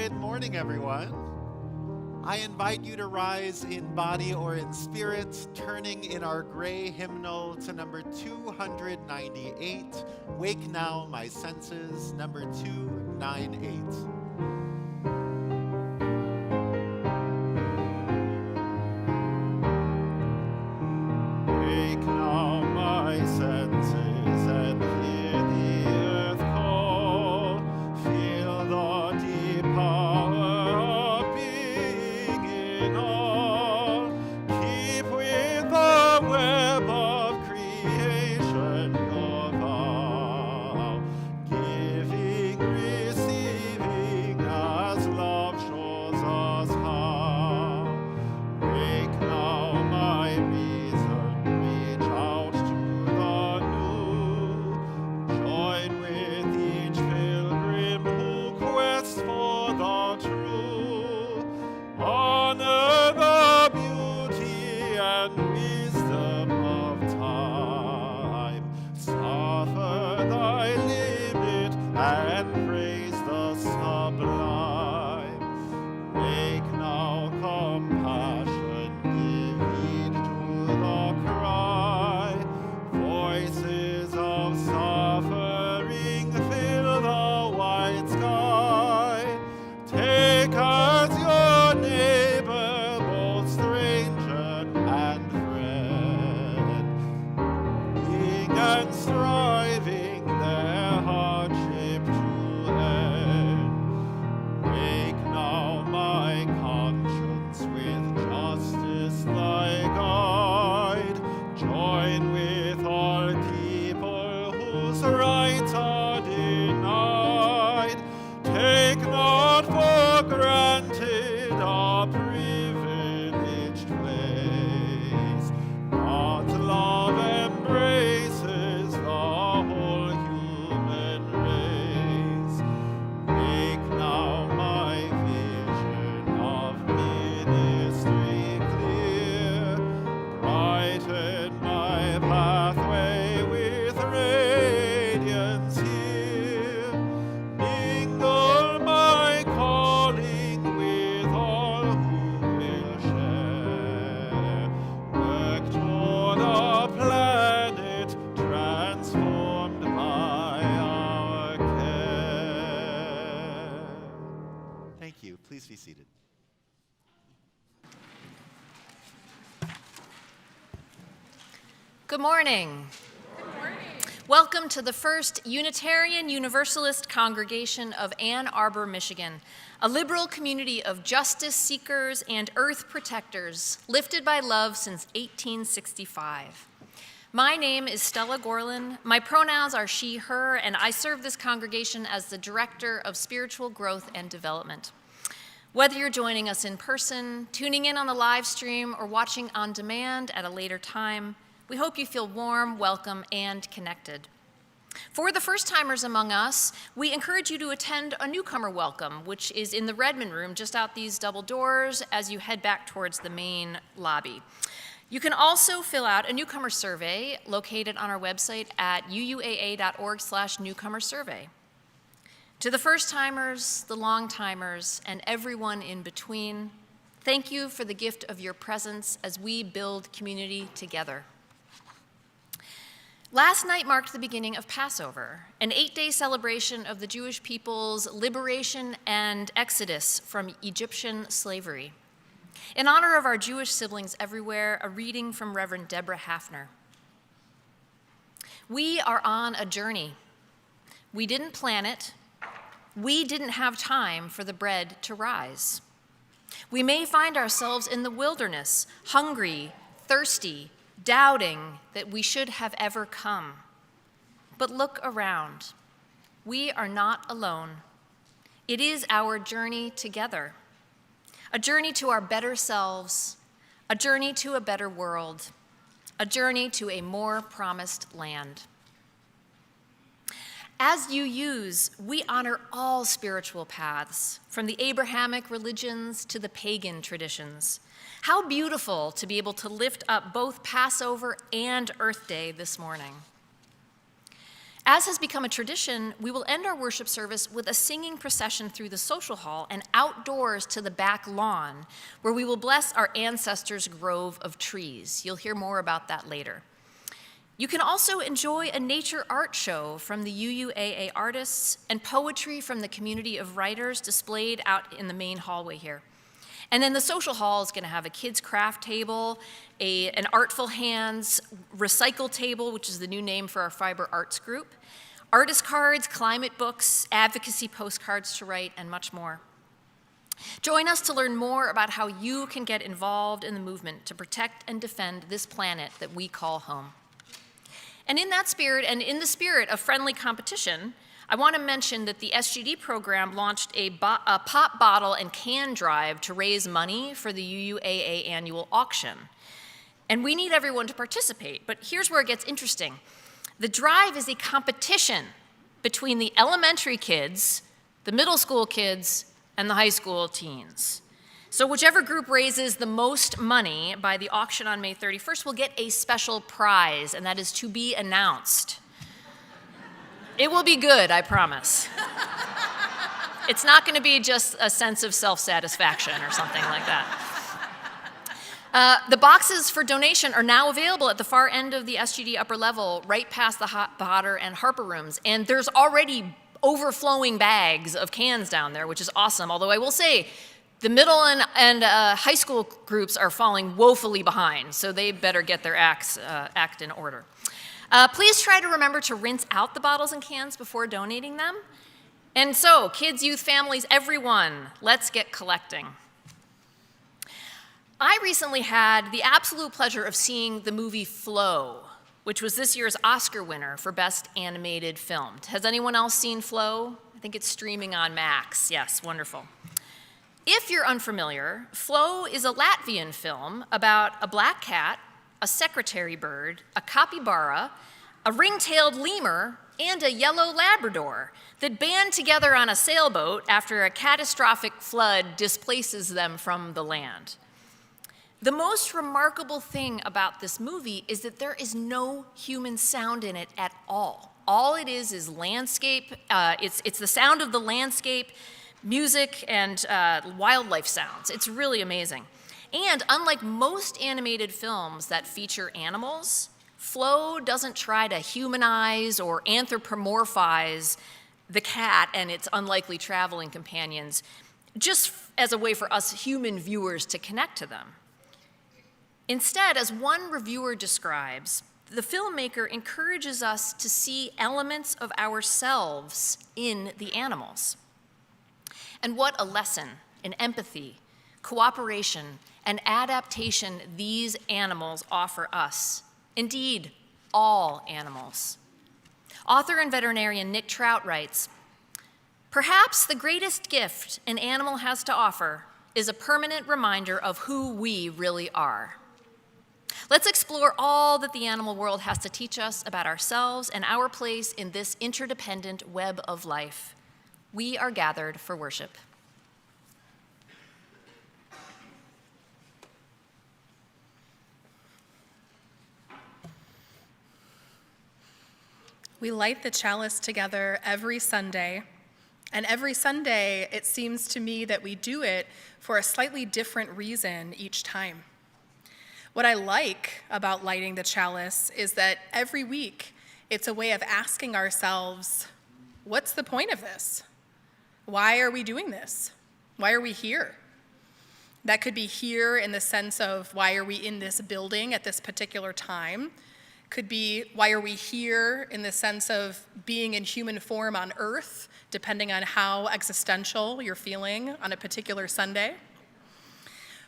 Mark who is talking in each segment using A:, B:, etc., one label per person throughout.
A: Good morning, everyone. I invite you to rise in body or in spirit, turning in our gray hymnal to number 298, Wake Now My Senses, number 298. Wake now my senses and hear the earth call. Feel the deep power of being in all. Keep with the web of creation your vow. Giving, receiving as love shows us how. Wake now my reason, reach out to the new. Join with each pilgrim who quests for the true. Honor the beauty and wisdom of time. Suffer thy limit and praise the sublime. Make now compassion, give heed to the cry. Voices of suffering fill the wide sky. Take as your neighbor, both stranger and friend. Being and striving their hardship to end. Wake now my conscience with justice thy guide. Join with all people whose rights are denied. Take not for granted our privileged place. God's love embraces the whole human race. Make now my vision of ministry clear. Brighten my pathway with radiance here. Mingle my calling with all who will share. Work toward a planet transformed by our care. Thank you. Please be seated.
B: Good morning.
C: Good morning.
B: Welcome to the First Unitarian Universalist Congregation of Ann Arbor, Michigan, a liberal community of justice seekers and earth protectors, lifted by love since 1865. My name is Stella Gorlin. My pronouns are she, her, and I serve this congregation as the Director of Spiritual Growth and Development. Whether you're joining us in person, tuning in on the live stream, or watching on demand at a later time, we hope you feel warm, welcome, and connected. For the first-timers among us, we encourage you to attend a newcomer welcome, which is in the Redmond room just out these double doors as you head back towards the main lobby. You can also fill out a newcomer survey located on our website at uuaa.org/newcomer survey. To the first-timers, the long-timers, and everyone in between, thank you for the gift of your presence as we build community together. Last night marked the beginning of Passover, an 8-day celebration of the Jewish people's liberation and exodus from Egyptian slavery. In honor of our Jewish siblings everywhere, a reading from Reverend Deborah Hafner. We are on a journey. We didn't plan it. We didn't have time for the bread to rise. We may find ourselves in the wilderness, hungry, thirsty, doubting that we should have ever come. But look around. We are not alone. It is our journey together, a journey to our better selves, a journey to a better world, a journey to a more promised land. As you use, we honor all spiritual paths, from the Abrahamic religions to the pagan traditions. How beautiful to be able to lift up both Passover and Earth Day this morning. As has become a tradition, we will end our worship service with a singing procession through the social hall and outdoors to the back lawn, where we will bless our ancestors' grove of trees. You'll hear more about that later. You can also enjoy a nature art show from the UUAA artists and poetry from the community of writers displayed out in the main hallway here. And then the social hall is going to have a kids' craft table, an Artful Hands recycle table, which is the new name for our fiber arts group, artist cards, climate books, advocacy postcards to write, and much more. Join us to learn more about how you can get involved in the movement to protect and defend this planet that we call home. And in that spirit, and in the spirit of friendly competition, I want to mention that the SGD program launched a pop bottle and can drive to raise money for the UUAA annual auction. And we need everyone to participate, but here's where it gets interesting. The drive is a competition between the elementary kids, the middle school kids, and the high school teens. So whichever group raises the most money by the auction on May 31st will get a special prize, and that is to be announced. It will be good, I promise. It's not going to be just a sense of self-satisfaction or something like that. The boxes for donation are now available at the far end of the SGD upper level, right past the Potter and Harper rooms, and there's already overflowing bags of cans down there, which is awesome, although I will say, the middle and high school groups are falling woefully behind, so they better get their act in order. Please try to remember to rinse out the bottles and cans before donating them. And so, kids, youth, families, everyone, let's get collecting. I recently had the absolute pleasure of seeing the movie Flow, which was this year's Oscar winner for Best Animated Film. Has anyone else seen Flow? I think it's streaming on Max. Yes, wonderful. If you're unfamiliar, Flow is a Latvian film about a black cat, a secretary bird, a capybara, a ring-tailed lemur, and a yellow Labrador that band together on a sailboat after a catastrophic flood displaces them from the land. The most remarkable thing about this movie is that there is no human sound in it at all. All it is landscape. It's the sound of the landscape, music, and wildlife sounds. It's really amazing. And unlike most animated films that feature animals, Flow doesn't try to humanize or anthropomorphize the cat and its unlikely traveling companions, just as a way for us human viewers to connect to them. Instead, as one reviewer describes, the filmmaker encourages us to see elements of ourselves in the animals. And what a lesson in empathy, cooperation, and adaptation these animals offer us. Indeed, all animals. Author and veterinarian Nick Trout writes, "Perhaps the greatest gift an animal has to offer is a permanent reminder of who we really are. Let's explore all that the animal world has to teach us about ourselves and our place in this interdependent web of life. We are gathered for worship."
C: We light the chalice together every Sunday, and every Sunday it seems to me that we do it for a slightly different reason each time. What I like about lighting the chalice is that every week it's a way of asking ourselves, what's the point of this? Why are we doing this? Why are we here? That could be here in the sense of why are we in this building at this particular time? Could be why are we here in the sense of being in human form on earth, depending on how existential you're feeling on a particular Sunday.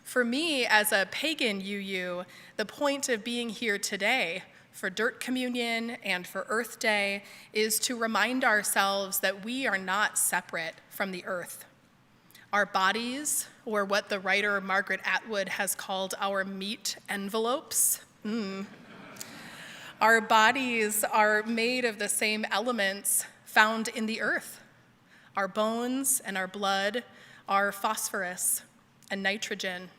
C: For me, as a pagan UU, the point of being here today for Dirt Communion and for Earth Day is to remind ourselves that we are not separate from the earth. Our bodies, or what the writer Margaret Atwood has called our meat envelopes, our bodies are made of the same elements found in the earth. Our bones and our blood are phosphorus and nitrogen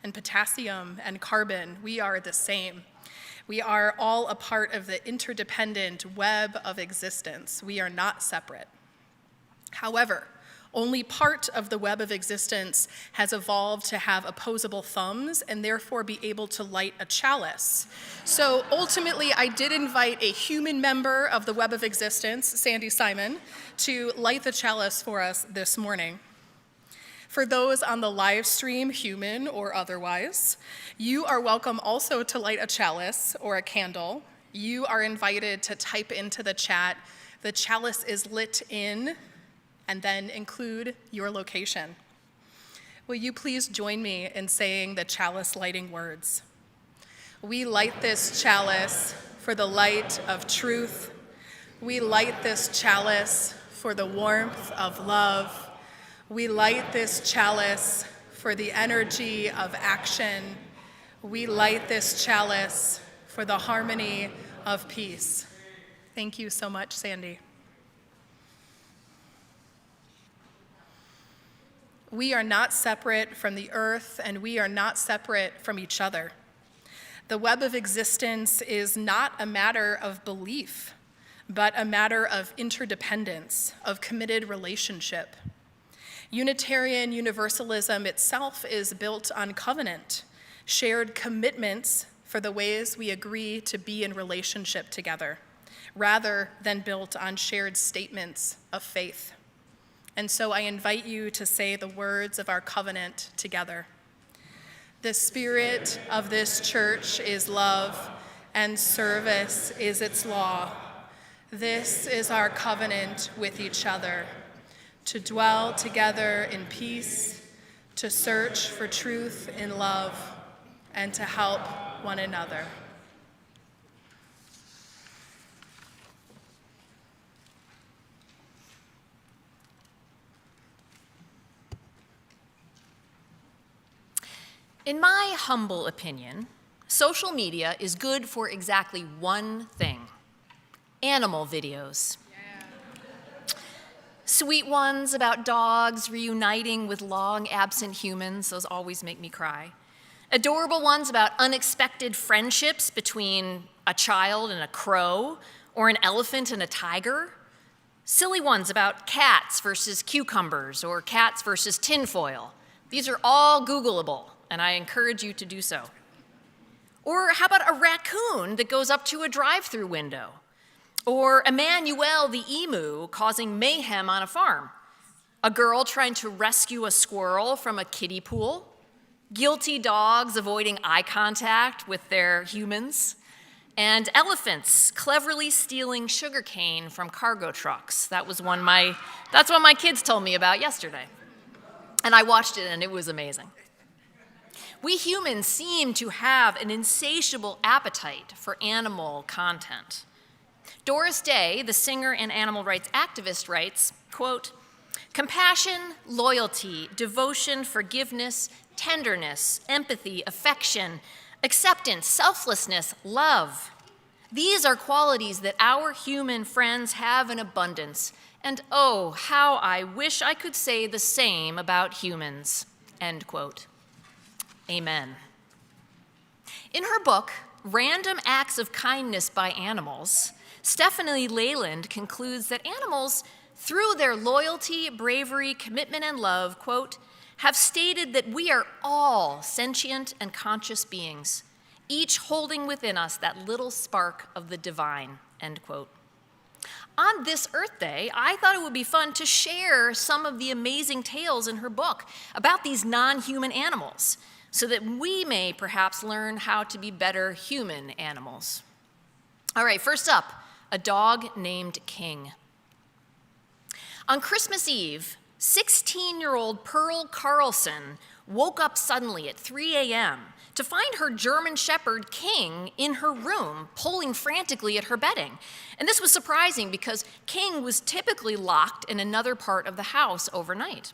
C: and potassium and carbon. We are the same. We are all a part of the interdependent web of existence. We are not separate. However, only part of the web of existence has evolved to have opposable thumbs and therefore be able to light a chalice. So ultimately, I did invite a human member of the web of existence, Sandy Simon, to light the chalice for us this morning. For those on the live stream, human or otherwise, you are welcome also to light a chalice or a candle. You are invited to type into the chat, "The chalice is lit in," and then include your location. Will you please join me in saying the chalice lighting words? We light this chalice for the light of truth. We light this chalice for the warmth of love. We light this chalice for the energy of action. We light this chalice for the harmony of peace. Thank you so much, Sandy. We are not separate from the earth, and we are not separate from each other. The web of existence is not a matter of belief, but a matter of interdependence, of committed relationship. Unitarian Universalism itself is built on covenant, shared commitments for the ways we agree to be in relationship together, rather than built on shared statements of faith. And so I invite you to say the words of our covenant together. The spirit of this church is love, and service is its law. This is our covenant with each other, to dwell together in peace, to search for truth in love, and to help one another.
B: In my humble opinion, social media is good for exactly one thing: animal videos. Yeah. Sweet ones about dogs reuniting with long-absent humans, those always make me cry. Adorable ones about unexpected friendships between a child and a crow, or an elephant and a tiger. Silly ones about cats versus cucumbers, or cats versus tinfoil. These are all Googleable, and I encourage you to do so. Or how about a raccoon that goes up to a drive-through window? Or Emmanuel the emu causing mayhem on a farm? A girl trying to rescue a squirrel from a kiddie pool? Guilty dogs avoiding eye contact with their humans? And elephants cleverly stealing sugarcane from cargo trucks. That's what my kids told me about yesterday. And I watched it, and it was amazing. We humans seem to have an insatiable appetite for animal content. Doris Day, the singer and animal rights activist, writes, quote, "Compassion, loyalty, devotion, forgiveness, tenderness, empathy, affection, acceptance, selflessness, love. These are qualities that our human friends have in abundance, and oh, how I wish I could say the same about humans," end quote. Amen. In her book, Random Acts of Kindness by Animals, Stephanie Leyland concludes that animals, through their loyalty, bravery, commitment, and love, quote, have stated that we are all sentient and conscious beings, each holding within us that little spark of the divine, end quote. On this Earth Day, I thought it would be fun to share some of the amazing tales in her book about these non-human animals, so that we may perhaps learn how to be better human animals. All right, first up, a dog named King. On Christmas Eve, 16-year-old Pearl Carlson woke up suddenly at 3 a.m. to find her German Shepherd King in her room, pulling frantically at her bedding. And this was surprising because King was typically locked in another part of the house overnight.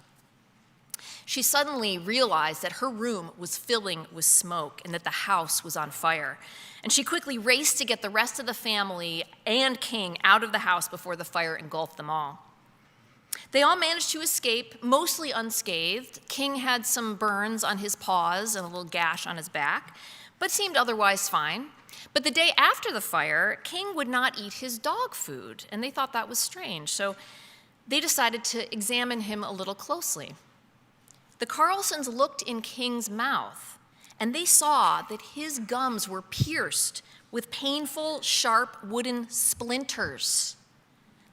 B: She suddenly realized that her room was filling with smoke and that the house was on fire. And she quickly raced to get the rest of the family and King out of the house before the fire engulfed them all. They all managed to escape, mostly unscathed. King had some burns on his paws and a little gash on his back, but seemed otherwise fine. But the day after the fire, King would not eat his dog food, and they thought that was strange. So they decided to examine him a little closely. The Carlsons looked in King's mouth, and they saw that his gums were pierced with painful, sharp wooden splinters.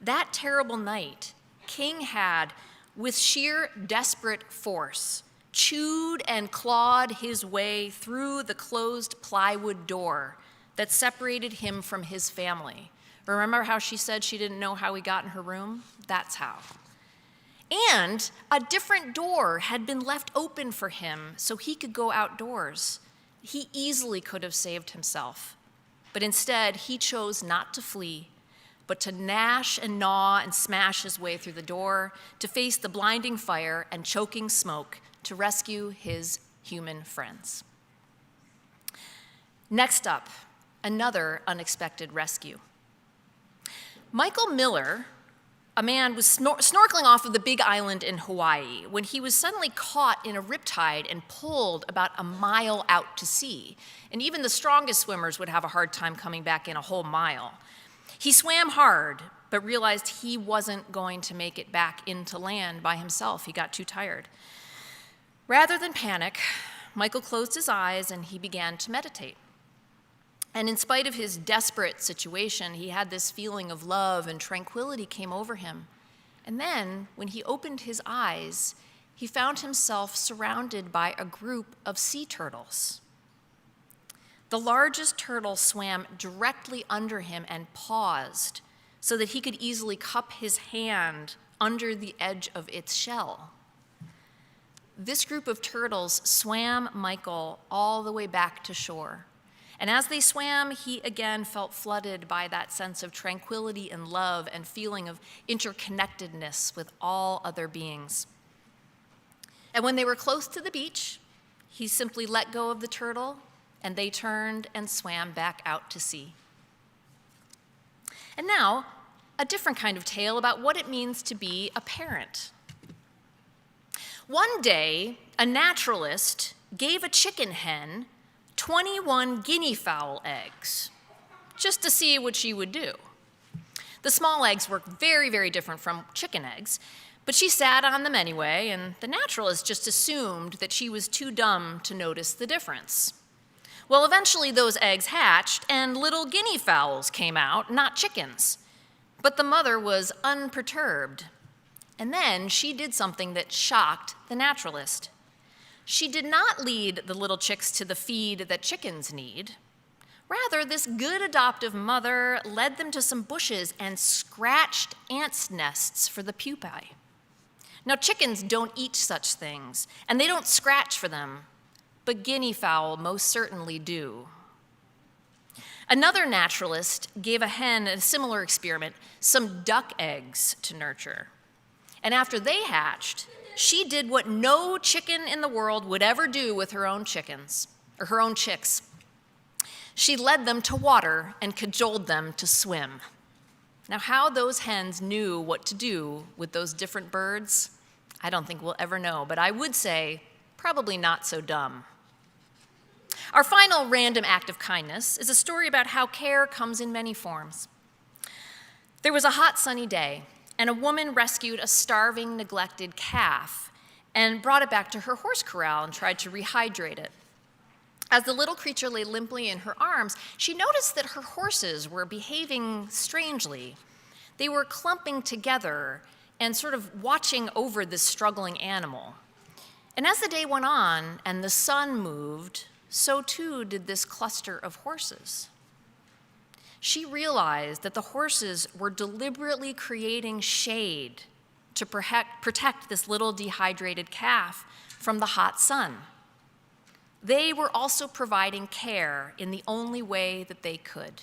B: That terrible night, King had, with sheer desperate force, chewed and clawed his way through the closed plywood door that separated him from his family. Remember how she said she didn't know how he got in her room? That's how. And a different door had been left open for him so he could go outdoors. He easily could have saved himself, but instead he chose not to flee, but to gnash and gnaw and smash his way through the door, to face the blinding fire and choking smoke, to rescue his human friends. Next up, another unexpected rescue. Michael Miller, a man, was snorkeling off of the Big Island in Hawaii when he was suddenly caught in a riptide and pulled about a mile out to sea. And even the strongest swimmers would have a hard time coming back in a whole mile. He swam hard, but realized he wasn't going to make it back into land by himself. He got too tired. Rather than panic, Michael closed his eyes and he began to meditate. And in spite of his desperate situation, he had this feeling of love and tranquility came over him. And then, when he opened his eyes, he found himself surrounded by a group of sea turtles. The largest turtle swam directly under him and paused so that he could easily cup his hand under the edge of its shell. This group of turtles swam Michael all the way back to shore. And as they swam, he again felt flooded by that sense of tranquility and love and feeling of interconnectedness with all other beings. And when they were close to the beach, he simply let go of the turtle, and they turned and swam back out to sea. And now, a different kind of tale about what it means to be a parent. One day, a naturalist gave a chicken hen 21 guinea fowl eggs, just to see what she would do. The small eggs were very, very different from chicken eggs, but she sat on them anyway, and the naturalist just assumed that she was too dumb to notice the difference. Well, eventually those eggs hatched, and little guinea fowls came out, not chickens. But the mother was unperturbed. And then she did something that shocked the naturalist. She did not lead the little chicks to the feed that chickens need. Rather, this good adoptive mother led them to some bushes and scratched ants' nests for the pupae. Now, chickens don't eat such things, and they don't scratch for them, but guinea fowl most certainly do. Another naturalist gave a hen in a similar experiment some duck eggs to nurture. And after they hatched, she did what no chicken in the world would ever do with her own chickens, or her own chicks. She led them to water and cajoled them to swim. Now, how those hens knew what to do with those different birds, I don't think we'll ever know, but I would say probably not so dumb. Our final random act of kindness is a story about how care comes in many forms. There was a hot, sunny day, and a woman rescued a starving, neglected calf and brought it back to her horse corral and tried to rehydrate it. As the little creature lay limply in her arms, she noticed that her horses were behaving strangely. They were clumping together and sort of watching over this struggling animal. And as the day went on and the sun moved, so too did this cluster of horses. She realized that the horses were deliberately creating shade to protect this little dehydrated calf from the hot sun. They were also providing care in the only way that they could.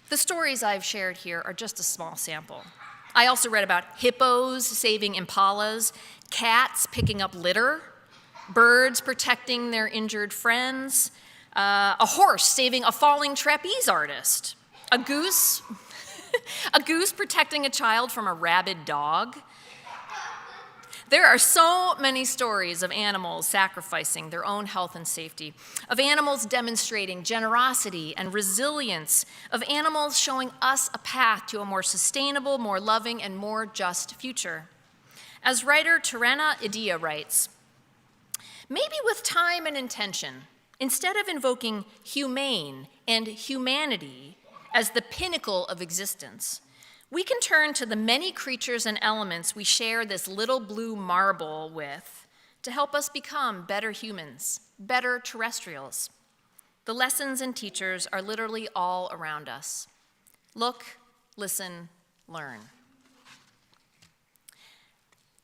B: The stories I've shared here are just a small sample. I also read about hippos saving impalas, cats picking up litter, birds protecting their injured friends, a horse saving a falling trapeze artist, a goose protecting a child from a rabid dog. There are so many stories of animals sacrificing their own health and safety, of animals demonstrating generosity and resilience, of animals showing us a path to a more sustainable, more loving, and more just future. As writer Theresa Idia writes, maybe with time and intention, instead of invoking humane and humanity as the pinnacle of existence, we can turn to the many creatures and elements we share this little blue marble with to help us become better humans, better terrestrials. The lessons and teachers are literally all around us. Look, listen, learn.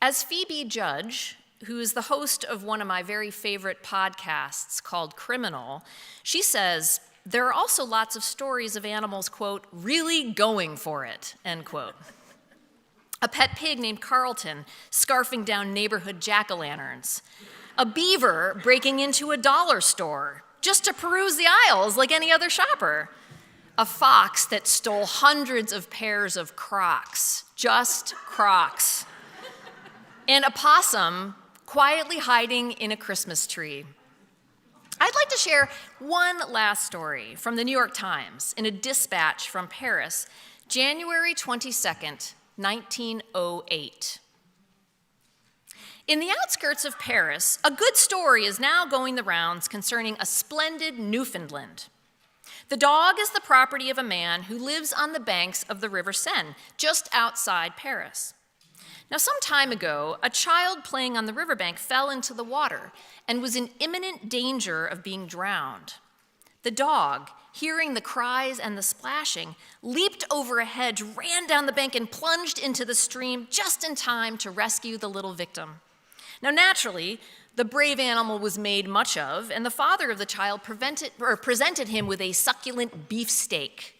B: As Phoebe Judge, who is the host of one of my very favorite podcasts called Criminal, she says, there are also lots of stories of animals, quote, really going for it, end quote. A pet pig named Carlton scarfing down neighborhood jack-o'-lanterns. A beaver breaking into a dollar store just to peruse the aisles like any other shopper. A fox that stole hundreds of pairs of Crocs, just Crocs. And a possum quietly hiding in a Christmas tree. I'd like to share one last story from the New York Times in a dispatch from Paris, January 22nd, 1908. In the outskirts of Paris, a good story is now going the rounds concerning a splendid Newfoundland. The dog is the property of a man who lives on the banks of the River Seine, just outside Paris. Now, some time ago, a child playing on the riverbank fell into the water and was in imminent danger of being drowned. The dog, hearing the cries and the splashing, leaped over a hedge, ran down the bank, and plunged into the stream just in time to rescue the little victim. Now, naturally, the brave animal was made much of, and the father of the child presented him with a succulent beefsteak.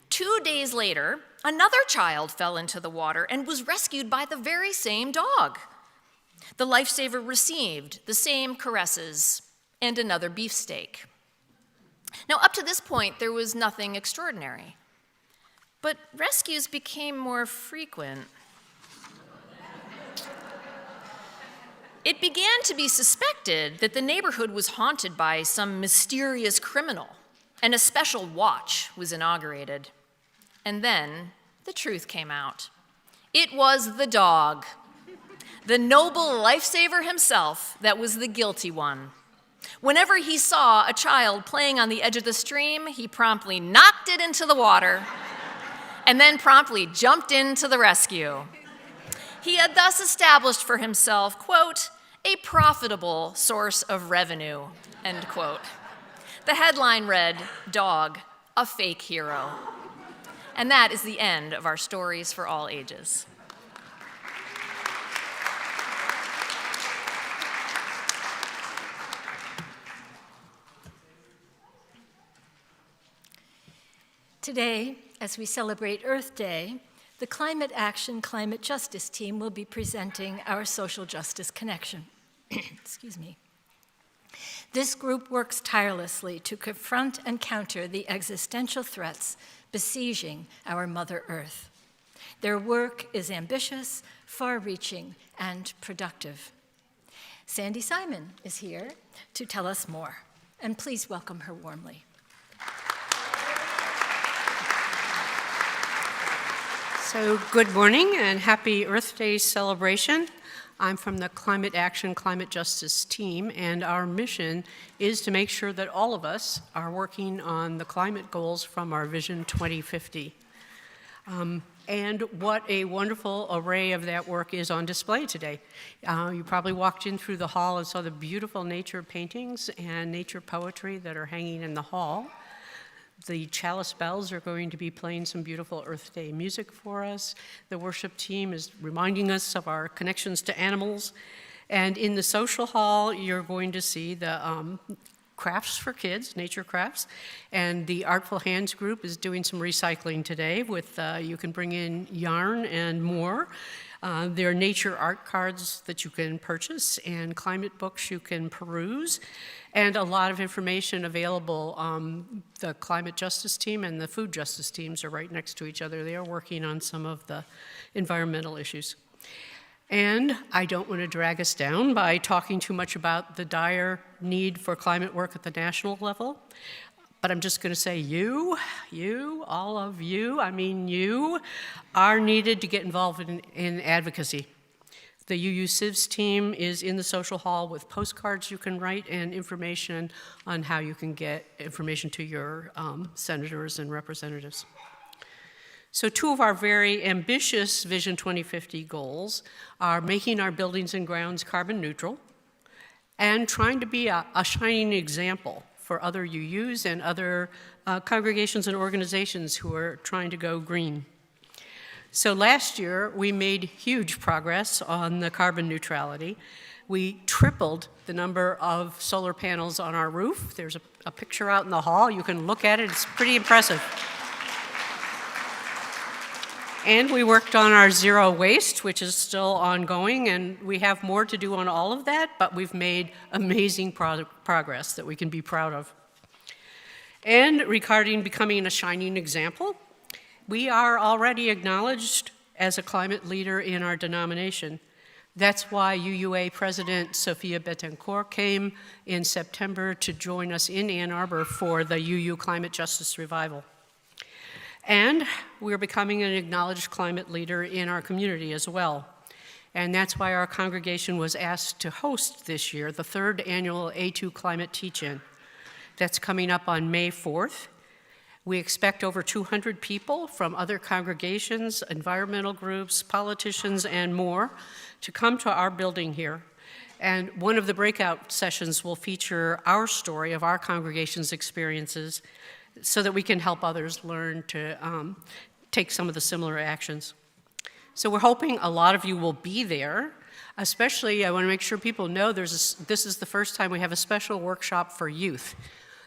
B: 2 days later, another child fell into the water and was rescued by the very same dog. The lifesaver received the same caresses and another beefsteak. Now, up to this point, there was nothing extraordinary. But rescues became more frequent. It began to be suspected that the neighborhood was haunted by some mysterious criminal, and a special watch was inaugurated. And then the truth came out. It was the dog, the noble lifesaver himself, that was the guilty one. Whenever he saw a child playing on the edge of the stream, he promptly knocked it into the water and then promptly jumped in to the rescue. He had thus established for himself, quote, a profitable source of revenue, end quote. The headline read, Dog, a fake hero. And that is the end of our Stories for All Ages.
D: Today, as we celebrate Earth Day, the Climate Action Climate Justice team will be presenting our social justice connection. Excuse me. This group works tirelessly to confront and counter the existential threats besieging our Mother Earth. Their work is ambitious, far-reaching, and productive. Sandy Simon is here to tell us more, and please welcome her warmly.
E: So good morning and happy Earth Day celebration. I'm from the Climate Action Climate Justice team, and our mission is to make sure that all of us are working on the climate goals from our Vision 2050. And what a wonderful array of that work is on display today. You probably walked in through the hall and saw the beautiful nature paintings and nature poetry that are hanging in the hall. The Chalice Bells are going to be playing some beautiful Earth Day music for us. The worship team is reminding us of our connections to animals. And in the social hall, you're going to see the crafts for kids, nature crafts. And the Artful Hands group is doing some recycling today with, you can bring in yarn and more. There are nature art cards that you can purchase and climate books you can peruse, and a lot of information available. The climate justice team and the food justice teams are right next to each other. They are working on some of the environmental issues. And I don't want to drag us down by talking too much about the dire need for climate work at the national level, but I'm just going to say you, all of you, you are needed to get involved in advocacy. The UU Civs team is in the social hall with postcards you can write and information on how you can get information to your senators and representatives. So 2 of our very ambitious Vision 2050 goals are making our buildings and grounds carbon neutral and trying to be a shining example for other UUs and other congregations and organizations who are trying to go green. So last year, we made huge progress on the carbon neutrality. We tripled the number of solar panels on our roof. There's a picture out in the hall. You can look at it. It's pretty impressive. And we worked on our zero waste, which is still ongoing, and we have more to do on all of that, but we've made amazing progress that we can be proud of. And regarding becoming a shining example, we are already acknowledged as a climate leader in our denomination. That's why UUA President Sophia Betancourt came in September to join us in Ann Arbor for the UU Climate Justice Revival. And we're becoming an acknowledged climate leader in our community as well. And that's why our congregation was asked to host this year the 3rd annual A2 Climate Teach-In. That's coming up on May 4th. We expect over 200 people from other congregations, environmental groups, politicians, and more to come to our building here. And one of the breakout sessions will feature our story of our congregation's experiences so that we can help others learn to take some of the similar actions. So we're hoping a lot of you will be there. Especially, I want to make sure people know this is the first time we have a special workshop for youth.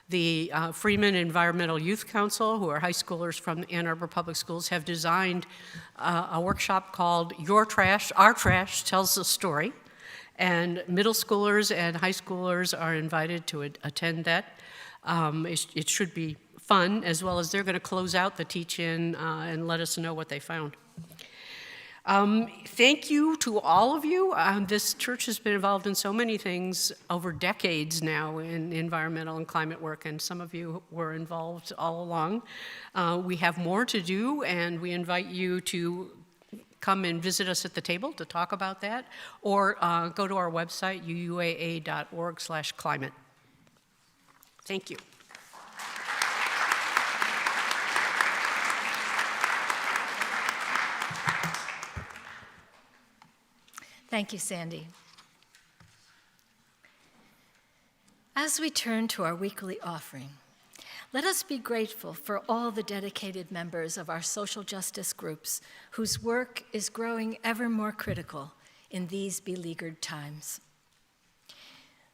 E: The Freeman Environmental Youth Council, who are high schoolers from Ann Arbor Public Schools, have designed a workshop called Your Trash, Our Trash Tells the Story. And middle schoolers and high schoolers are invited to attend that. It should be fun, as well as they're going to close out the teach-in and let us know what they found. Thank you to all of you. This church has been involved in so many things over decades now in environmental and climate work, and some of you were involved all along. We have more to do, and we invite you to come and visit us at the table to talk about that, or go to our website, uuaa.org/climate. Thank you.
D: Thank you, Sandy. As we turn to our weekly offering, let us be grateful for all the dedicated members of our social justice groups whose work is growing ever more critical in these beleaguered times.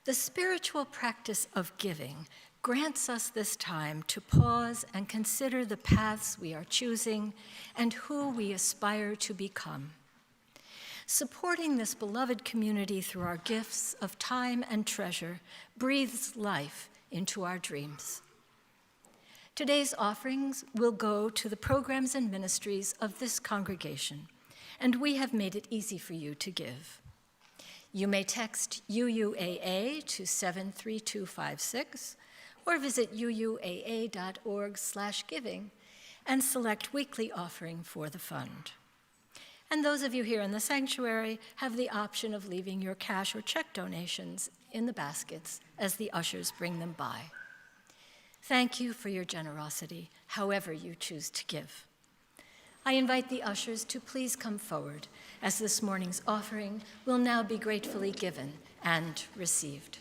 D: The spiritual practice of giving grants us this time to pause and consider the paths we are choosing and who we aspire to become. Supporting this beloved community through our gifts of time and treasure breathes life into our dreams. Today's offerings will go to the programs and ministries of this congregation, and we have made it easy for you to give. You may text UUAA to 73256 or visit uuaa.org/giving and select weekly offering for the fund. And those of you here in the sanctuary have the option of leaving your cash or check donations in the baskets as the ushers bring them by. Thank you for your generosity, however you choose to give. I invite the ushers to please come forward, as this morning's offering will now be gratefully given and received.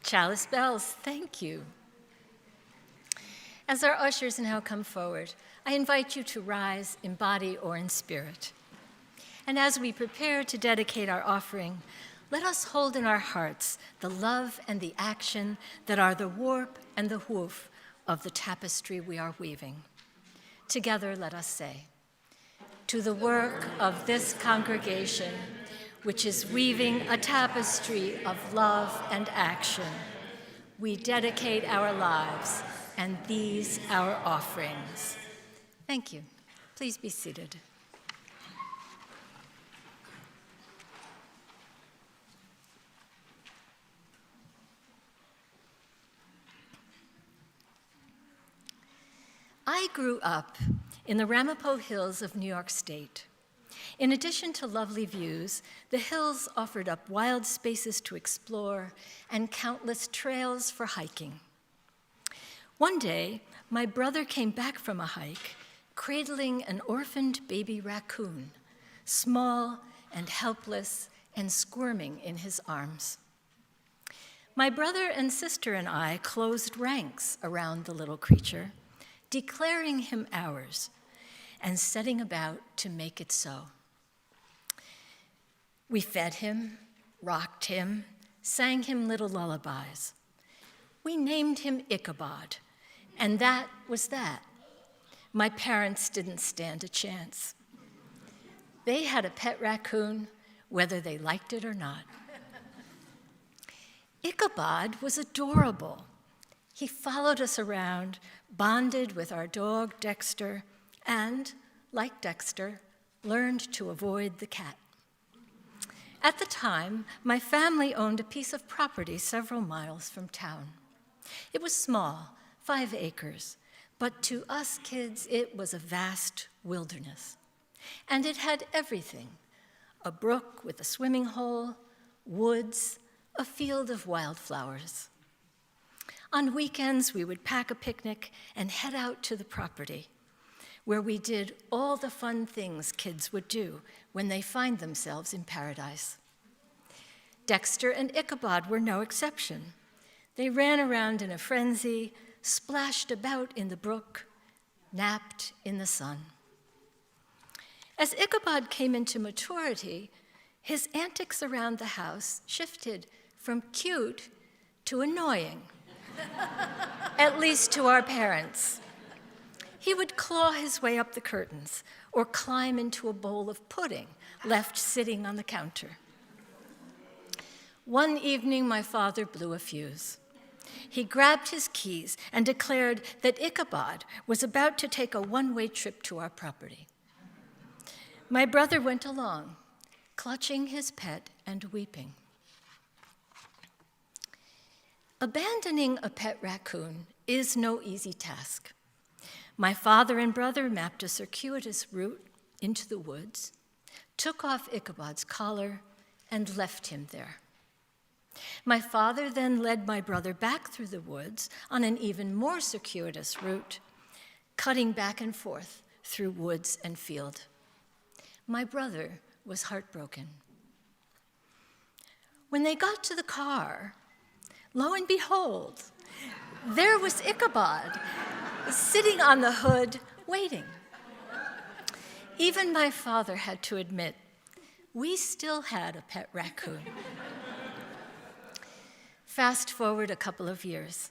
D: Chalice bells, thank you. As our ushers now come forward, I invite you to rise in body or in spirit. And as we prepare to dedicate our offering, let us hold in our hearts the love and the action that are the warp and the woof of the tapestry we are weaving. Together, let us say, to the work of this congregation, which is weaving a tapestry of love and action, we dedicate our lives and these our offerings. Thank you. Please be seated. I grew up in the Ramapo Hills of New York State. In addition to lovely views, the hills offered up wild spaces to explore and countless trails for hiking. One day, my brother came back from a hike, cradling an orphaned baby raccoon, small and helpless and squirming in his arms. My brother and sister and I closed ranks around the little creature, declaring him ours and setting about to make it so. We fed him, rocked him, sang him little lullabies. We named him Ichabod, and that was that. My parents didn't stand a chance. They had a pet raccoon, whether they liked it or not. Ichabod was adorable. He followed us around, bonded with our dog Dexter, and, like Dexter, learned to avoid the cat. At the time, my family owned a piece of property several miles from town. It was small, 5 acres, but to us kids, it was a vast wilderness. And it had everything: a brook with a swimming hole, woods, a field of wildflowers. On weekends, we would pack a picnic and head out to the property, where we did all the fun things kids would do when they find themselves in paradise. Dexter and Ichabod were no exception. They ran around in a frenzy, splashed about in the brook, napped in the sun. As Ichabod came into maturity, his antics around the house shifted from cute to annoying, at least to our parents. He would claw his way up the curtains or climb into a bowl of pudding left sitting on the counter. One evening, my father blew a fuse. He grabbed his keys and declared that Ichabod was about to take a one-way trip to our property. My brother went along, clutching his pet and weeping. Abandoning a pet raccoon is no easy task. My father and brother mapped a circuitous route into the woods, took off Ichabod's collar, and left him there. My father then led my brother back through the woods on an even more circuitous route, cutting back and forth through woods and field. My brother was heartbroken. When they got to the car, lo and behold, there was Ichabod, sitting on the hood, waiting. Even my father had to admit, we still had a pet raccoon. Fast forward a couple of years.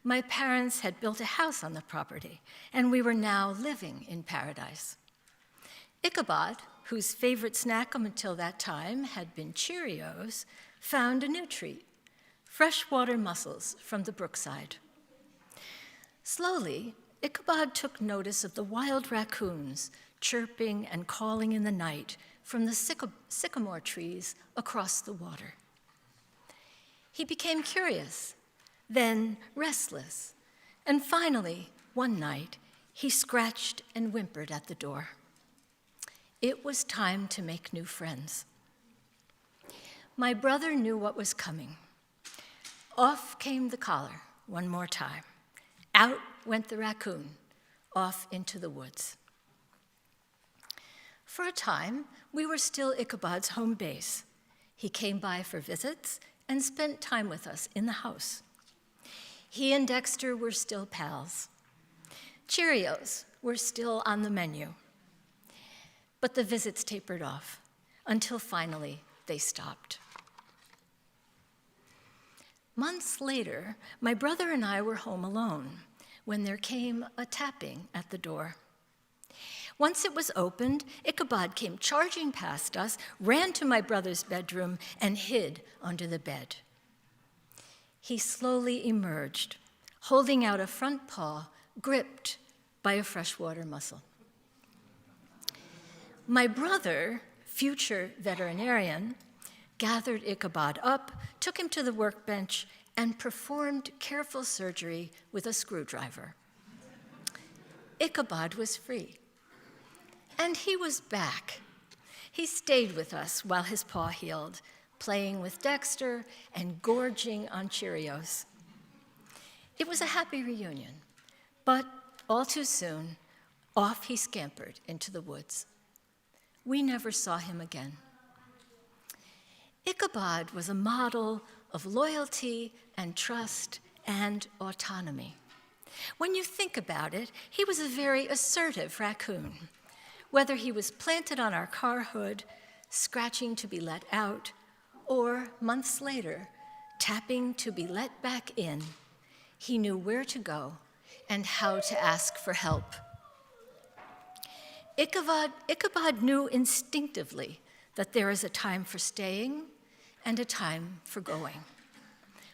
D: My parents had built a house on the property, and we were now living in paradise. Ichabod, whose favorite snack up until that time had been Cheerios, found a new treat: freshwater mussels from the brookside. Slowly, Ichabod took notice of the wild raccoons chirping and calling in the night from the sycamore trees across the water. He became curious, then restless, and finally, one night, he scratched and whimpered at the door. It was time to make new friends. My brother knew what was coming. Off came the collar one more time. Out went the raccoon, off into the woods. For a time, we were still Ichabod's home base. He came by for visits and spent time with us in the house. He and Dexter were still pals. Cheerios were still on the menu. But the visits tapered off until finally they stopped. Months later, my brother and I were home alone when there came a tapping at the door. Once it was opened, Ichabod came charging past us, ran to my brother's bedroom, and hid under the bed. He slowly emerged, holding out a front paw gripped by a freshwater mussel. My brother, future veterinarian, gathered Ichabod up, took him to the workbench, and performed careful surgery with a screwdriver. Ichabod was free, and he was back. He stayed with us while his paw healed, playing with Dexter and gorging on Cheerios. It was a happy reunion, but all too soon, off he scampered into the woods. We never saw him again. Ichabod was a model of loyalty and trust and autonomy. When you think about it, he was a very assertive raccoon. Whether he was planted on our car hood, scratching to be let out, or months later, tapping to be let back in, he knew where to go and how to ask for help. Ichabod knew instinctively that there is a time for staying and a time for going.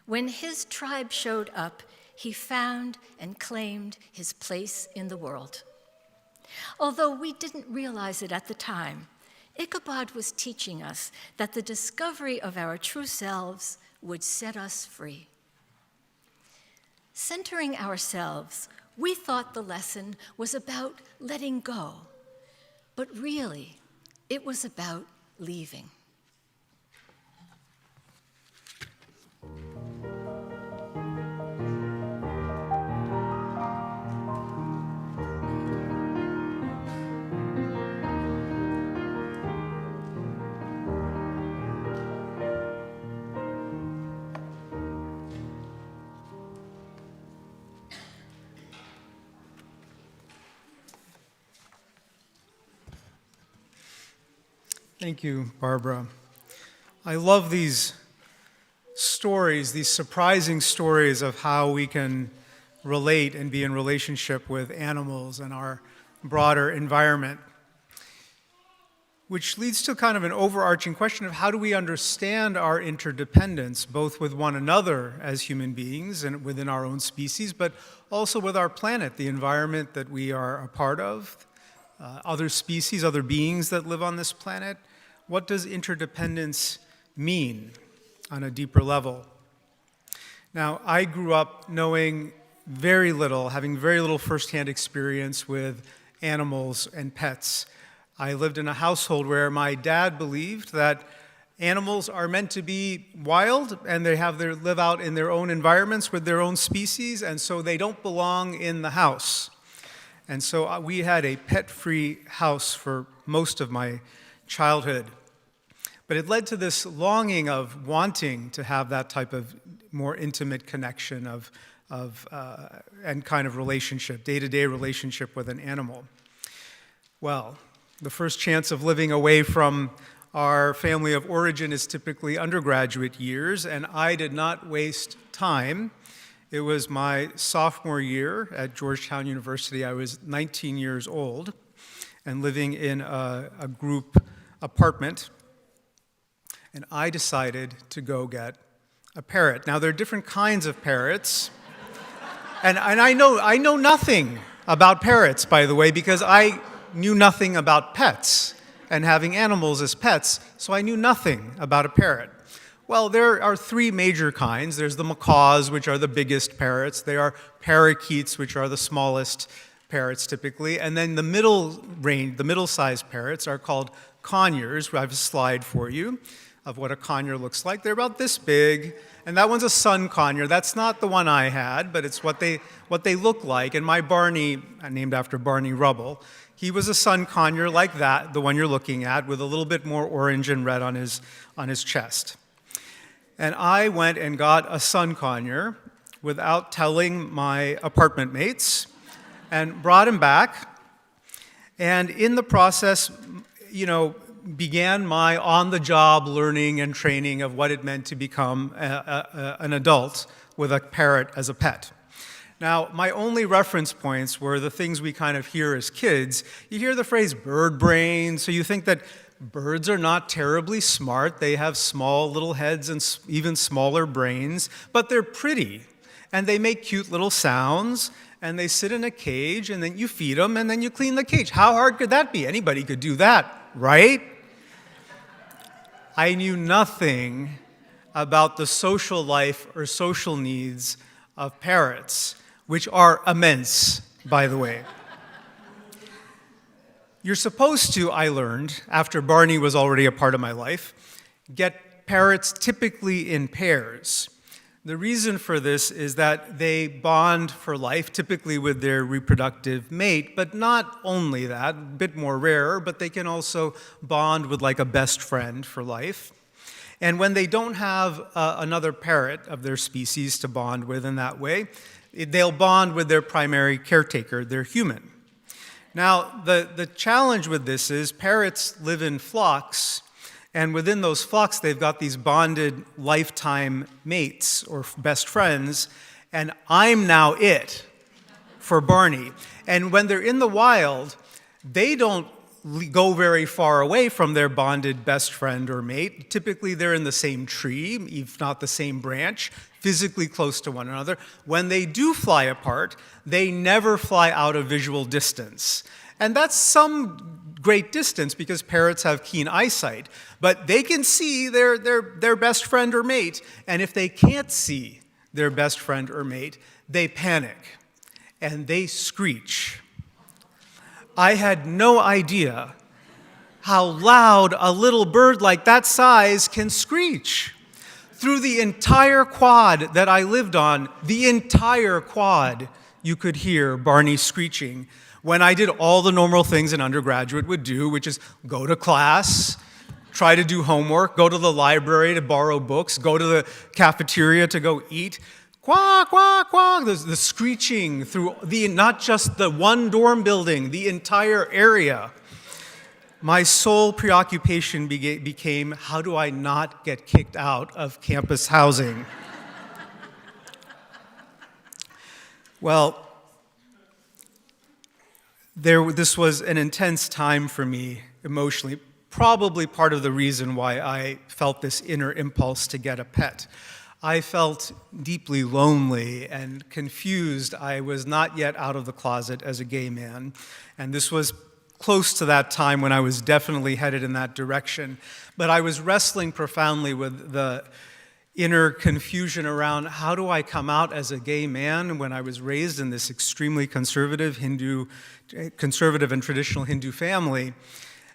D: When his tribe showed up, he found and claimed his place in the world. Although we didn't realize it at the time, Ichabod was teaching us that the discovery of our true selves would set us free. Centering ourselves, we thought the lesson was about letting go, but really, it was about leaving.
F: Thank you, Barbara. I love these stories, these surprising stories of how we can relate and be in relationship with animals and our broader environment, which leads to kind of an overarching question of how do we understand our interdependence, both with one another as human beings and within our own species, but also with our planet, the environment that we are a part of, other species, other beings that live on this planet. What does interdependence mean on a deeper level? Now, I grew up knowing very little, having very little firsthand experience with animals and pets. I lived in a household where my dad believed that animals are meant to be wild and they live out in their own environments with their own species, and so they don't belong in the house. And so we had a pet-free house for most of my childhood. But it led to this longing of wanting to have that type of more intimate connection and kind of relationship, day-to-day relationship with an animal. Well, the first chance of living away from our family of origin is typically undergraduate years, and I did not waste time. It was my sophomore year at Georgetown University. I was 19 years old and living in a group apartment, and I decided to go get a parrot. Now, there are different kinds of parrots, and I know nothing about parrots, by the way, because I knew nothing about pets and having animals as pets, so I knew nothing about a parrot. Well, there are three major kinds. There's the macaws, which are the biggest parrots. There are parakeets, which are the smallest parrots typically. And then the middle range, the middle-sized parrots are called conures. I have a slide for you of what a conure looks like. They're about this big, and that one's a sun conure. That's not the one I had, but it's what they look like. And my Barney, named after Barney Rubble, he was a sun conure like that, the one you're looking at, with a little bit more orange and red on his chest. And I went and got a sun conure without telling my apartment mates and brought him back. And in the process, began my on-the-job learning and training of what it meant to become an adult with a parrot as a pet. Now, my only reference points were the things we kind of hear as kids. You hear the phrase bird brain, so you think that birds are not terribly smart. They have small little heads and even smaller brains, but they're pretty, and they make cute little sounds, and they sit in a cage, and then you feed them, and then you clean the cage. How hard could that be? Anybody could do that, right? I knew nothing about the social life or social needs of parrots, which are immense, by the way. You're supposed to, I learned, after Barney was already a part of my life, get parrots typically in pairs. The reason for this is that they bond for life, typically with their reproductive mate, but not only that, a bit more rare, but they can also bond with like a best friend for life. And when they don't have another parrot of their species to bond with in that way, they'll bond with their primary caretaker, their human. Now, the challenge with this is parrots live in flocks, and within those flocks, they've got these bonded lifetime mates or best friends, and I'm now it for Barney. And when they're in the wild, they don't go very far away from their bonded best friend or mate. Typically, they're in the same tree, if not the same branch, physically close to one another. When they do fly apart, they never fly out of visual distance. And that's some great distance because parrots have keen eyesight, but they can see their best friend or mate, and if they can't see their best friend or mate, they panic and they screech. I had no idea how loud a little bird like that size can screech. Through the entire quad that I lived on, the entire quad, you could hear Barney screeching when I did all the normal things an undergraduate would do, which is go to class, try to do homework, go to the library to borrow books, go to the cafeteria to go eat. Quack, quack, quack. There's the screeching through not just the one dorm building, the entire area. My sole preoccupation became, how do I not get kicked out of campus housing? Well, this was an intense time for me emotionally, probably part of the reason why I felt this inner impulse to get a pet. I felt deeply lonely and confused. I was not yet out of the closet as a gay man, and this was close to that time when I was definitely headed in that direction. But I was wrestling profoundly with the inner confusion around how do I come out as a gay man when I was raised in this extremely conservative and traditional Hindu family.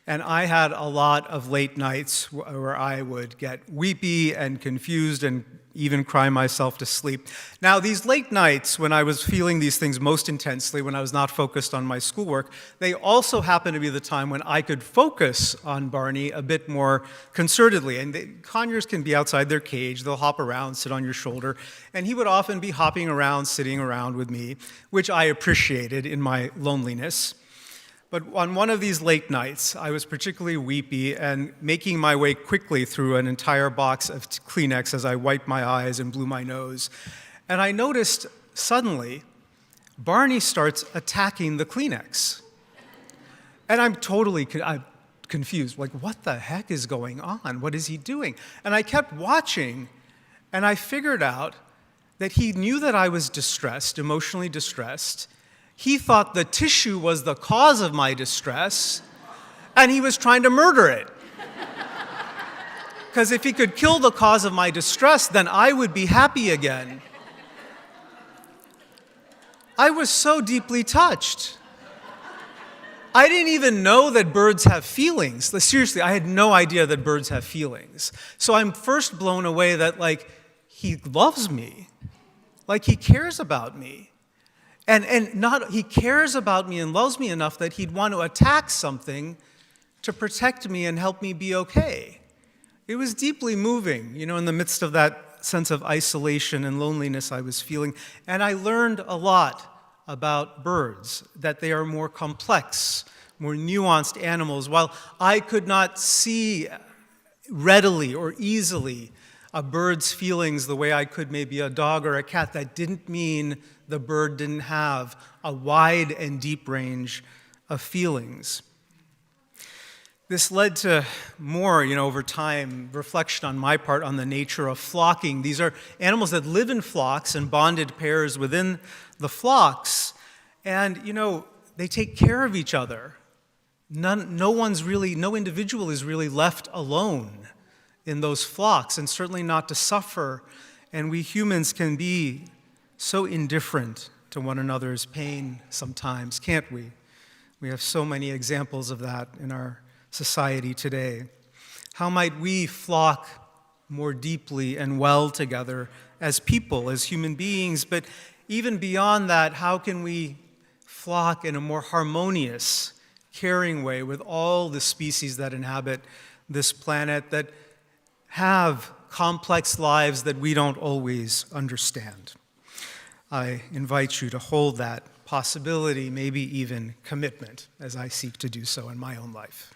F: And I had a lot of late nights where I would get weepy and confused and even cry myself to sleep. Now, these late nights when I was feeling these things most intensely, when I was not focused on my schoolwork, they also happened to be the time when I could focus on Barney a bit more concertedly. And conures can be outside their cage. They'll hop around, sit on your shoulder. And he would often be hopping around, sitting around with me, which I appreciated in my loneliness. But on one of these late nights, I was particularly weepy and making my way quickly through an entire box of Kleenex as I wiped my eyes and blew my nose. And I noticed suddenly Barney starts attacking the Kleenex. And I'm totally confused, like, what the heck is going on? What is he doing? And I kept watching, and I figured out that he knew that I was distressed, emotionally distressed. He thought the tissue was the cause of my distress, and he was trying to murder it. Because if he could kill the cause of my distress, then I would be happy again. I was so deeply touched. I didn't even know that birds have feelings. Seriously, I had no idea that birds have feelings. So I'm first blown away that, like, he loves me. Like, he cares about me. And he cares about me and loves me enough that he'd want to attack something to protect me and help me be okay. It was deeply moving, in the midst of that sense of isolation and loneliness I was feeling. And I learned a lot about birds, that they are more complex, more nuanced animals. While I could not see readily or easily a bird's feelings the way I could maybe a dog or a cat, that didn't mean the bird didn't have a wide and deep range of feelings. This led to more, over time, reflection on my part on the nature of flocking. These are animals that live in flocks and bonded pairs within the flocks. And, they take care of each other. No individual is really left alone in those flocks, and certainly not to suffer. And we humans can be so indifferent to one another's pain sometimes, can't we? We have so many examples of that in our society today. How might we flock more deeply and well together as people, as human beings? But even beyond that, how can we flock in a more harmonious, caring way with all the species that inhabit this planet, that have complex lives that we don't always understand? I invite you to hold that possibility, maybe even commitment, as I seek to do so in my own life.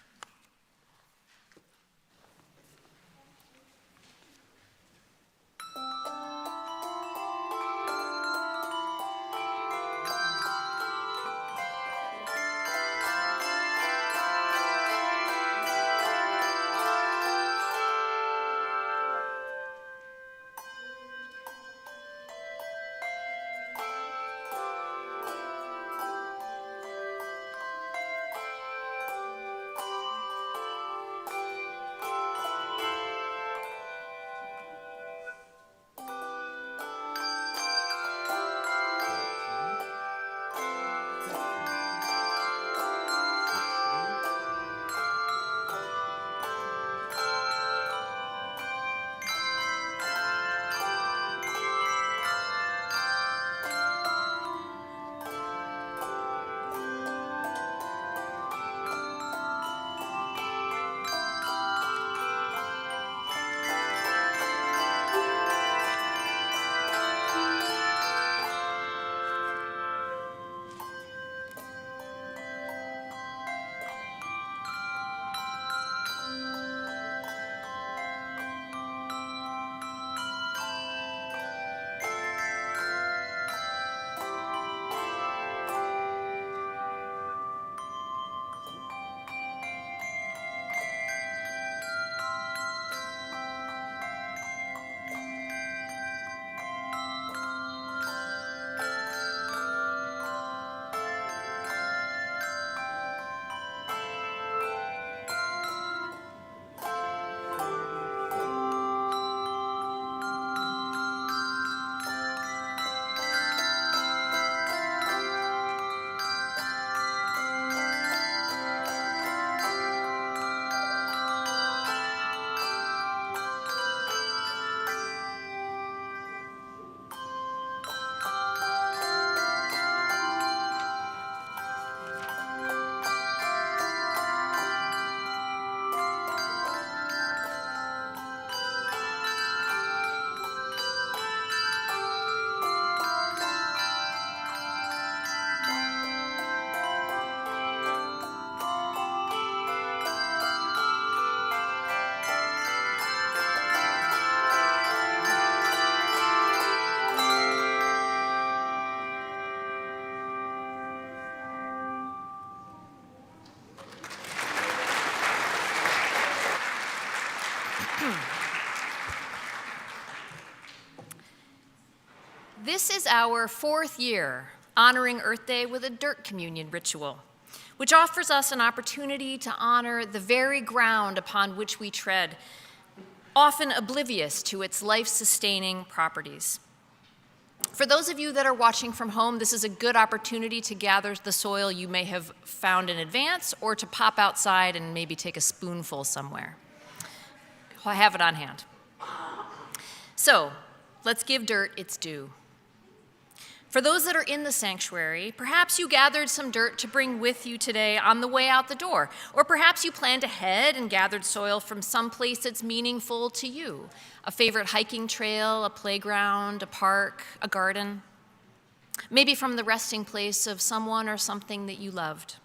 B: This is our 4th year honoring Earth Day with a dirt communion ritual, which offers us an opportunity to honor the very ground upon which we tread, often oblivious to its life-sustaining properties. For those of you that are watching from home, this is a good opportunity to gather the soil you may have found in advance, or to pop outside and maybe take a spoonful somewhere. I have it on hand. So, let's give dirt its due. For those that are in the sanctuary, perhaps you gathered some dirt to bring with you today on the way out the door, or perhaps you planned ahead and gathered soil from some place that's meaningful to you, a favorite hiking trail, a playground, a park, a garden, maybe from the resting place of someone or something that you loved.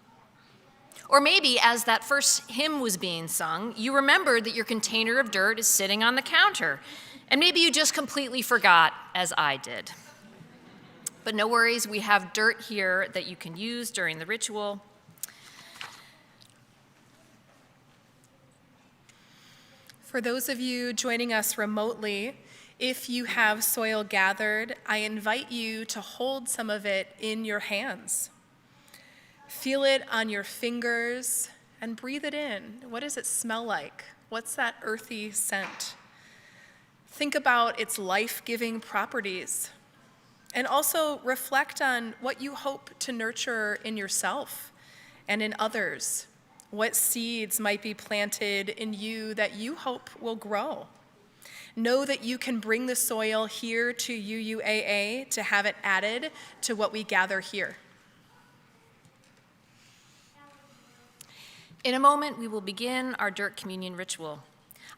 B: Or maybe as that first hymn was being sung, you remembered that your container of dirt is sitting on the counter, and maybe you just completely forgot, as I did. But no worries, we have dirt here that you can use during the ritual.
C: For those of you joining us remotely, if you have soil gathered, I invite you to hold some of it in your hands. Feel it on your fingers and breathe it in. What does it smell like? What's that earthy scent? Think about its life-giving properties. And also reflect on what you hope to nurture in yourself and in others. What seeds might be planted in you that you hope will grow. Know that you can bring the soil here to UUAA to have it added to what we gather here.
B: In a moment, we will begin our dirt communion ritual.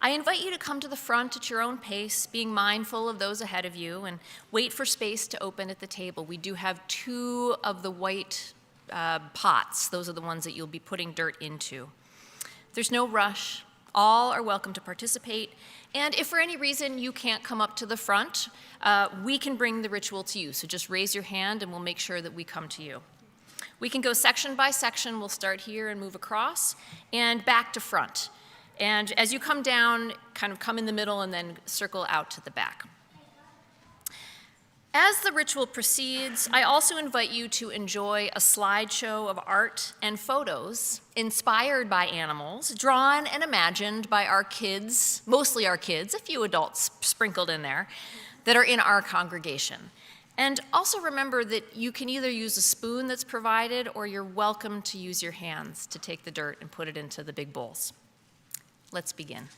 B: I invite you to come to the front at your own pace, being mindful of those ahead of you, and wait for space to open at the table. We do have 2 of the white pots. Those are the ones that you'll be putting dirt into. There's no rush. All are welcome to participate. And if for any reason you can't come up to the front, we can bring the ritual to you. So just raise your hand and we'll make sure that we come to you. We can go section by section. We'll start here and move across and back to front. And as you come down, kind of come in the middle and then circle out to the back. As the ritual proceeds, I also invite you to enjoy a slideshow of art and photos inspired by animals, drawn and imagined by our kids, mostly our kids, a few adults sprinkled in there, that are in our congregation. And also remember that you can either use a spoon that's provided or you're welcome to use your hands to take the dirt and put it into the big bowls. Let's begin.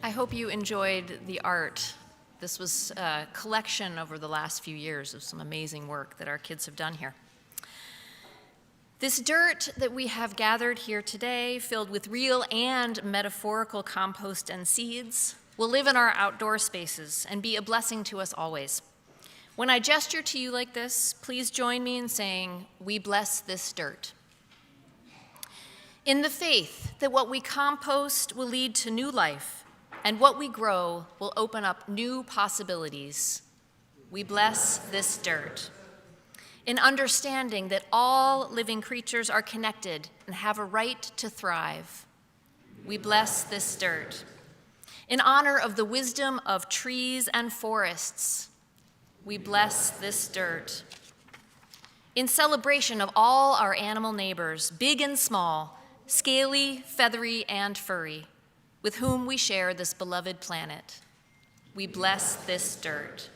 B: I hope you enjoyed the art. This was a collection over the last few years of some amazing work that our kids have done here. This dirt that we have gathered here today, filled with real and metaphorical compost and seeds, will live in our outdoor spaces and be a blessing to us always. When I gesture to you like this, please join me in saying, "We bless this dirt." In the faith that what we compost will lead to new life, and what we grow will open up new possibilities, we bless this dirt. In understanding that all living creatures are connected and have a right to thrive, we bless this dirt. In honor of the wisdom of trees and forests, we bless this dirt. In celebration of all our animal neighbors, big and small, scaly, feathery, and furry, with whom we share this beloved planet, we bless this dirt.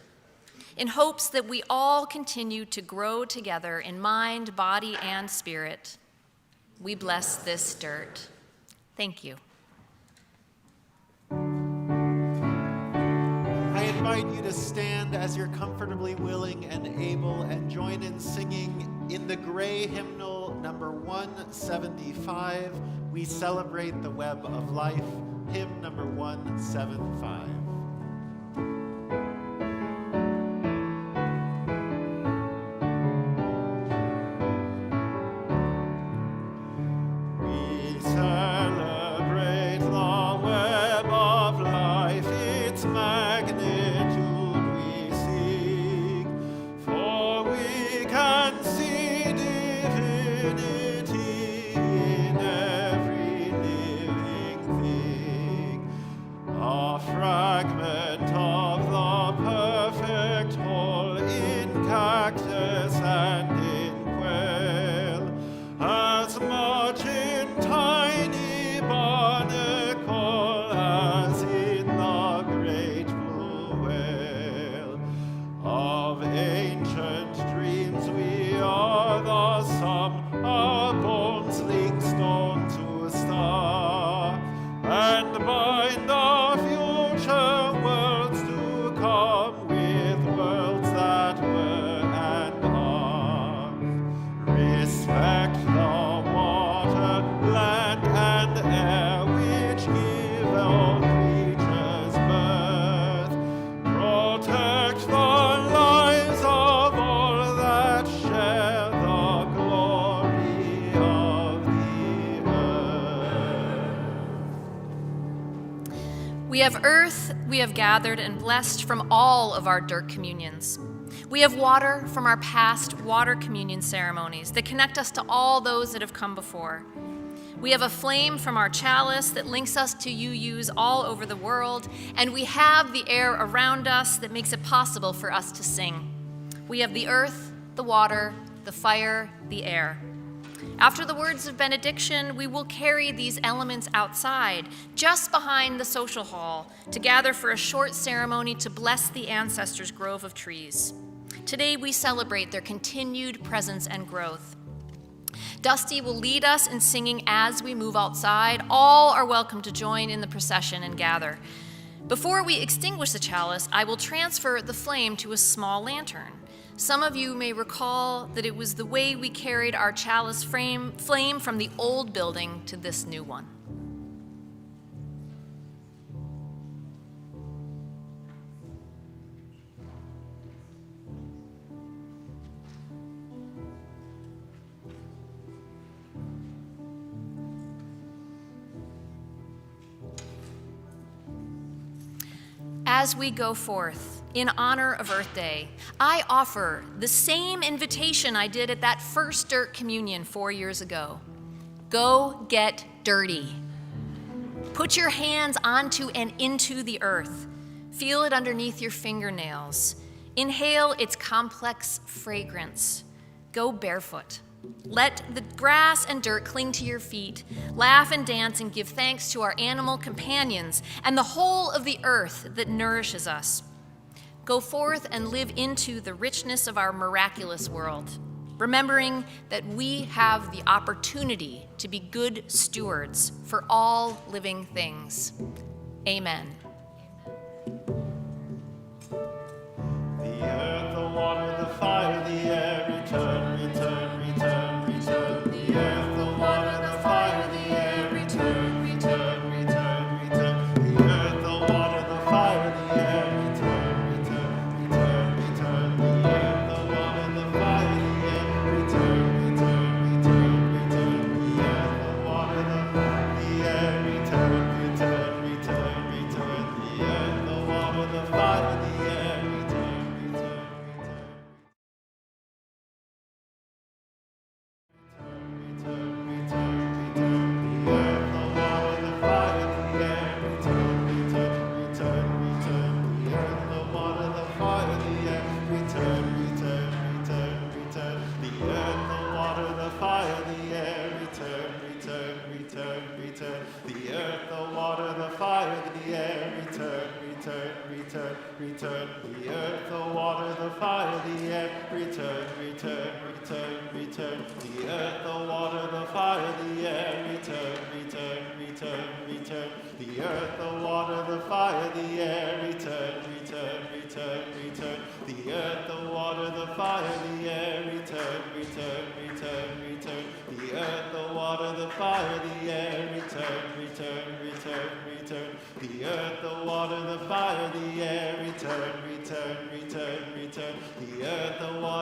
B: In hopes that we all continue to grow together in mind, body, and spirit, we bless this dirt. Thank you.
A: I invite you to stand as you're comfortably willing and able and join in singing in the gray hymnal number 175, "We Celebrate the Web of Life," hymn number 175.
B: We have earth we have gathered and blessed from all of our dirt communions. We have water from our past water communion ceremonies that connect us to all those that have come before. We have a flame from our chalice that links us to UUs all over the world, and we have the air around us that makes it possible for us to sing. We have the earth, the water, the fire, the air. After the words of benediction, we will carry these elements outside, just behind the social hall, to gather for a short ceremony to bless the ancestors' grove of trees. Today we celebrate their continued presence and growth. Dusty will lead us in singing as we move outside. All are welcome to join in the procession and gather. Before we extinguish the chalice, I will transfer the flame to a small lantern. Some of you may recall that it was the way we carried our chalice flame from the old building to this new one. As we go forth, in honor of Earth Day, I offer the same invitation I did at that first dirt communion 4 years ago. Go get dirty. Put your hands onto and into the earth. Feel it underneath your fingernails. Inhale its complex fragrance. Go barefoot. Let the grass and dirt cling to your feet. Laugh and dance and give thanks to our animal companions and the whole of the earth that nourishes us. Go forth and live into the richness of our miraculous world, remembering that we have the opportunity to be good stewards for all living things. Amen.
A: The earth, the water, the fire, the air, return, return, return, return. The earth, the water, the fire, the air, return, return, return, return. The earth, the water, the fire, the air, return, return, return, return. The earth, the water, the fire, the air, return, return, return, return. The earth, the water, the air, return, return, return, return. The earth, the water, the fire, the air, return, return, return. The earth, the water, the fire, the air, return, return, return, return. The earth, the water, the fire, the air, return, return, return, return. The earth, the water, the fire, the air, return, return, return, return. The earth, the water, the fire, the air, return, return, return, return. The earth, the water, the fire, the air, return, return, return, return. The earth, the water, the fire, the air, return, return, return, return. The earth, the water, the fire, the air, return, return, return, return. The earth, the water,